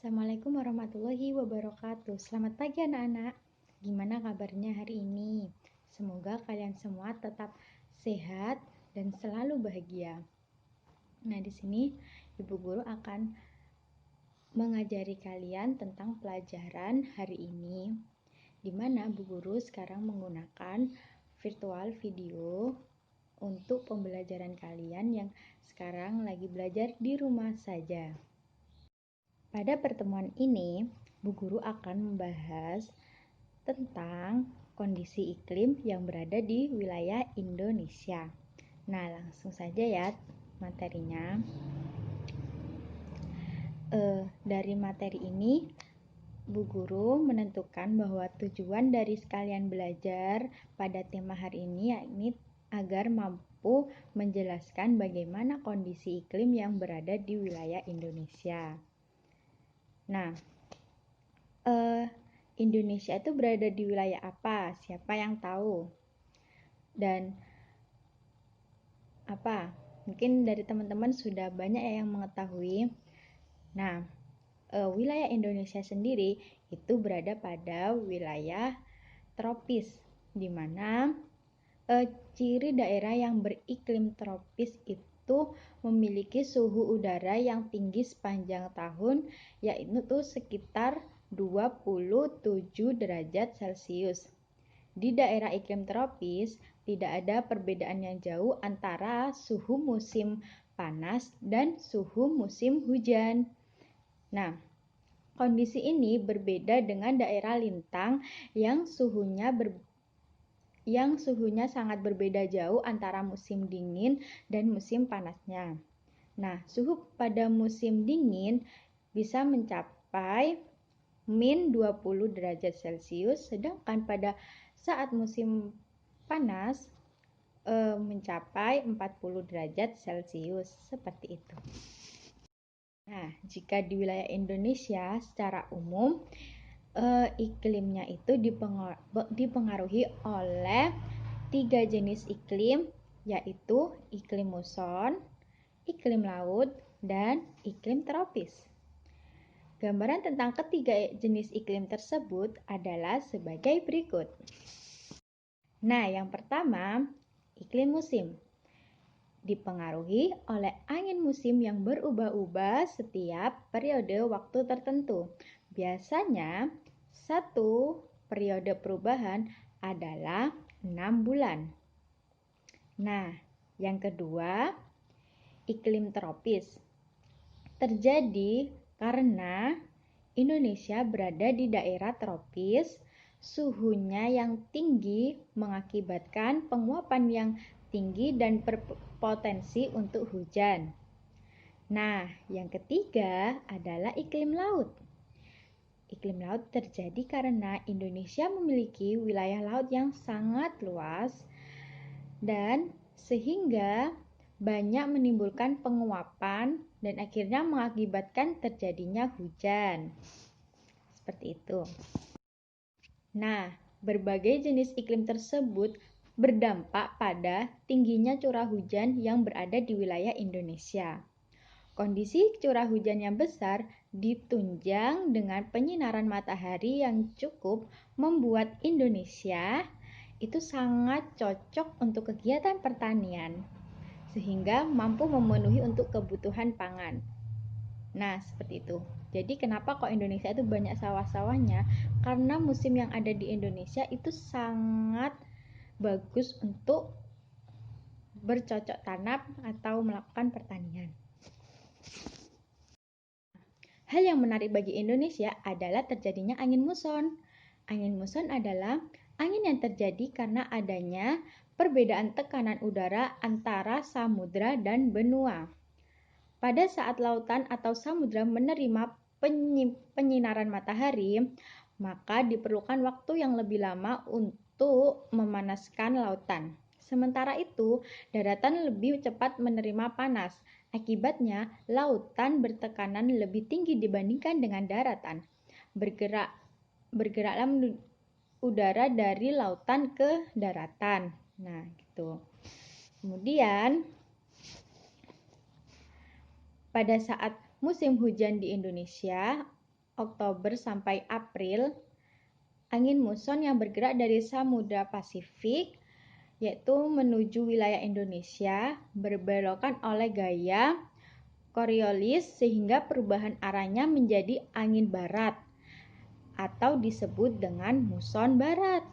Assalamualaikum warahmatullahi wabarakatuh. Selamat pagi anak-anak. Gimana kabarnya hari ini? Semoga kalian semua tetap sehat dan selalu bahagia. Nah, di sini Ibu Guru akan mengajari kalian tentang pelajaran hari ini, di mana Bu Guru sekarang menggunakan virtual video untuk pembelajaran kalian yang sekarang lagi belajar di rumah saja. Pada pertemuan ini, Bu Guru akan membahas tentang kondisi iklim yang berada di wilayah Indonesia. Nah, langsung saja ya materinya. Dari materi ini, Bu Guru menentukan bahwa tujuan dari sekalian belajar pada tema hari ini yakni agar mampu menjelaskan bagaimana kondisi iklim yang berada di wilayah Indonesia. Nah, Indonesia itu berada di wilayah apa? Siapa yang tahu? Dan apa? Mungkin dari teman-teman sudah banyak yang mengetahui. Nah, wilayah Indonesia sendiri itu berada pada wilayah tropis, di mana ciri daerah yang beriklim tropis itu memiliki suhu udara yang tinggi sepanjang tahun, yaitu sekitar 27 derajat Celcius. Di daerah iklim tropis, tidak ada perbedaan yang jauh antara suhu musim panas dan suhu musim hujan. Nah, kondisi ini berbeda dengan daerah lintang yang suhunya sangat berbeda jauh antara musim dingin dan musim panasnya. Nah, suhu pada musim dingin bisa mencapai min 20 derajat Celcius, sedangkan pada saat musim panas mencapai 40 derajat Celcius, seperti itu. Nah, jika di wilayah Indonesia secara umum iklimnya itu dipengaruhi oleh 3 jenis iklim, yaitu iklim muson, iklim laut, dan iklim tropis. Gambaran tentang ketiga jenis iklim tersebut adalah sebagai berikut. Nah, yang pertama, iklim musim. Dipengaruhi oleh angin musim yang berubah-ubah setiap periode waktu tertentu. Biasanya, satu periode perubahan adalah 6 bulan. Nah, yang kedua, iklim tropis. Terjadi karena Indonesia berada di daerah tropis, suhunya yang tinggi mengakibatkan penguapan yang tinggi dan berpotensi untuk hujan. Nah, yang ketiga adalah iklim laut. Iklim laut terjadi karena Indonesia memiliki wilayah laut yang sangat luas dan sehingga banyak menimbulkan penguapan dan akhirnya mengakibatkan terjadinya hujan. Seperti itu. Nah, berbagai jenis iklim tersebut berdampak pada tingginya curah hujan yang berada di wilayah Indonesia. Kondisi curah hujan yang besar ditunjang dengan penyinaran matahari yang cukup membuat Indonesia itu sangat cocok untuk kegiatan pertanian, sehingga mampu memenuhi untuk kebutuhan pangan. Nah, seperti itu. Jadi kenapa kok Indonesia itu banyak sawah-sawahnya? Karena musim yang ada di Indonesia itu sangat bagus untuk bercocok tanam atau melakukan pertanian. Hal yang menarik bagi Indonesia adalah terjadinya angin muson. Angin muson adalah angin yang terjadi karena adanya perbedaan tekanan udara antara samudra dan benua. Pada saat lautan atau samudra menerima penyinaran matahari, maka diperlukan waktu yang lebih lama untuk memanaskan lautan. Sementara itu, daratan lebih cepat menerima panas. Akibatnya, lautan bertekanan lebih tinggi dibandingkan dengan daratan. Bergeraklah udara dari lautan ke daratan. Nah, gitu. Kemudian, pada saat musim hujan di Indonesia, Oktober sampai April, angin muson yang bergerak dari Samudra Pasifik yaitu menuju wilayah Indonesia berbelokan oleh gaya Coriolis sehingga perubahan arahnya menjadi angin barat atau disebut dengan muson barat.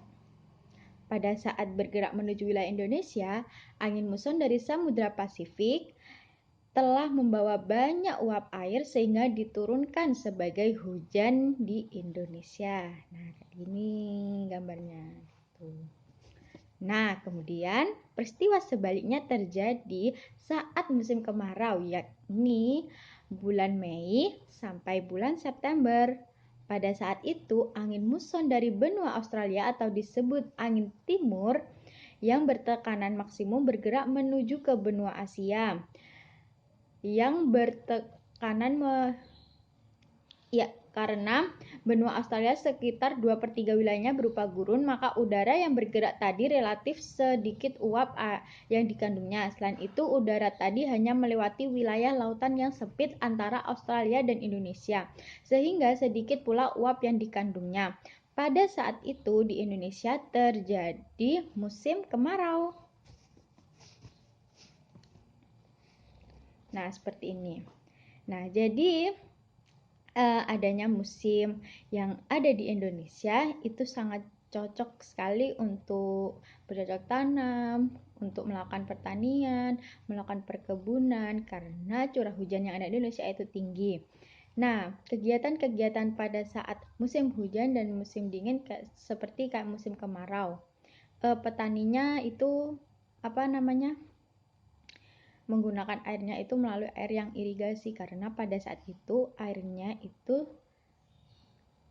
Pada saat bergerak menuju wilayah Indonesia, angin muson dari Samudra Pasifik telah membawa banyak uap air sehingga diturunkan sebagai hujan di Indonesia. Nah, kayak gini gambarnya. Tuh. Nah, kemudian peristiwa sebaliknya terjadi saat musim kemarau, yakni bulan Mei sampai bulan September. Pada saat itu, angin muson dari benua Australia atau disebut angin timur yang bertekanan maksimum bergerak menuju ke benua Asia. Yang bertekanan karena benua Australia sekitar 2/3 wilayahnya berupa gurun, maka udara yang bergerak tadi relatif sedikit uap yang dikandungnya. Selain itu, udara tadi hanya melewati wilayah lautan yang sempit antara Australia dan Indonesia, sehingga sedikit pula uap yang dikandungnya. Pada saat itu di Indonesia terjadi musim kemarau. Nah, seperti ini. Nah, jadi adanya musim yang ada di Indonesia itu sangat cocok sekali untuk bercocok tanam, untuk melakukan pertanian, melakukan perkebunan karena curah hujan yang ada di Indonesia itu tinggi. Nah, kegiatan-kegiatan pada saat musim hujan dan musim dingin seperti musim kemarau. Petaninya itu menggunakan airnya itu melalui air yang irigasi karena pada saat itu airnya itu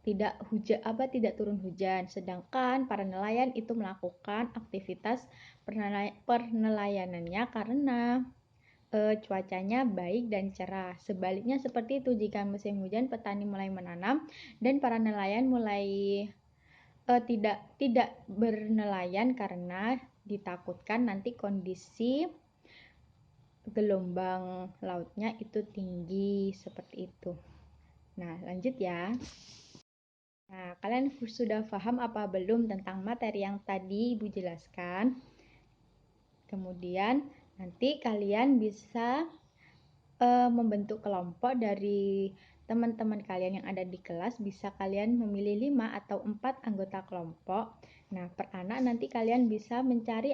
tidak turun hujan, sedangkan para nelayan itu melakukan aktivitas penelayanannya karena cuacanya baik dan cerah. Sebaliknya seperti itu, jika musim hujan petani mulai menanam dan para nelayan mulai tidak bernelayan karena ditakutkan nanti kondisi gelombang lautnya itu tinggi seperti itu. Nah, lanjut ya. Nah, kalian sudah paham apa belum tentang materi yang tadi Ibu jelaskan? Kemudian nanti kalian bisa membentuk kelompok dari teman-teman kalian yang ada di kelas. Bisa kalian memilih 5 atau 4 anggota kelompok. Nah, per anak nanti kalian bisa mencari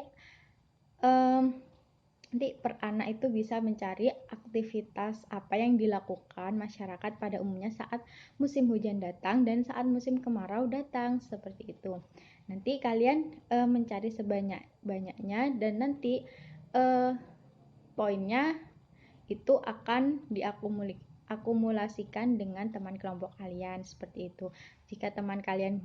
nanti per anak itu bisa mencari aktivitas apa yang dilakukan masyarakat pada umumnya saat musim hujan datang dan saat musim kemarau datang, seperti itu. Nanti kalian mencari sebanyak-banyaknya dan nanti poinnya itu akan diakumulasikan dengan teman kelompok kalian, seperti itu. Jika teman kalian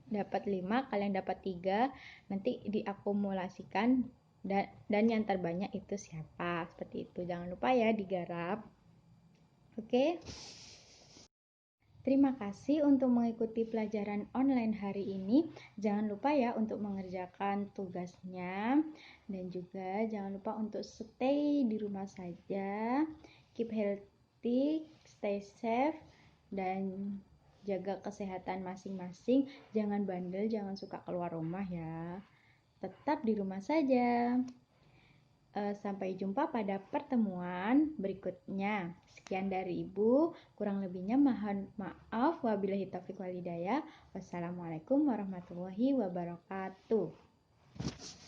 dapat 5, kalian dapat 3, nanti diakumulasikan dan yang terbanyak itu siapa, seperti itu. Jangan lupa ya digarap. Oke. Terima kasih untuk mengikuti pelajaran online hari ini. Jangan lupa ya untuk mengerjakan tugasnya dan juga jangan lupa untuk stay di rumah saja. Keep healthy, stay safe dan jaga kesehatan masing-masing. Jangan bandel, jangan suka keluar rumah ya. Tetap di rumah saja. Sampai jumpa pada pertemuan berikutnya. Sekian dari Ibu, kurang lebihnya mohon maaf. Wabillahi taufiq wal hidayah. Wassalamualaikum warahmatullahi wabarakatuh.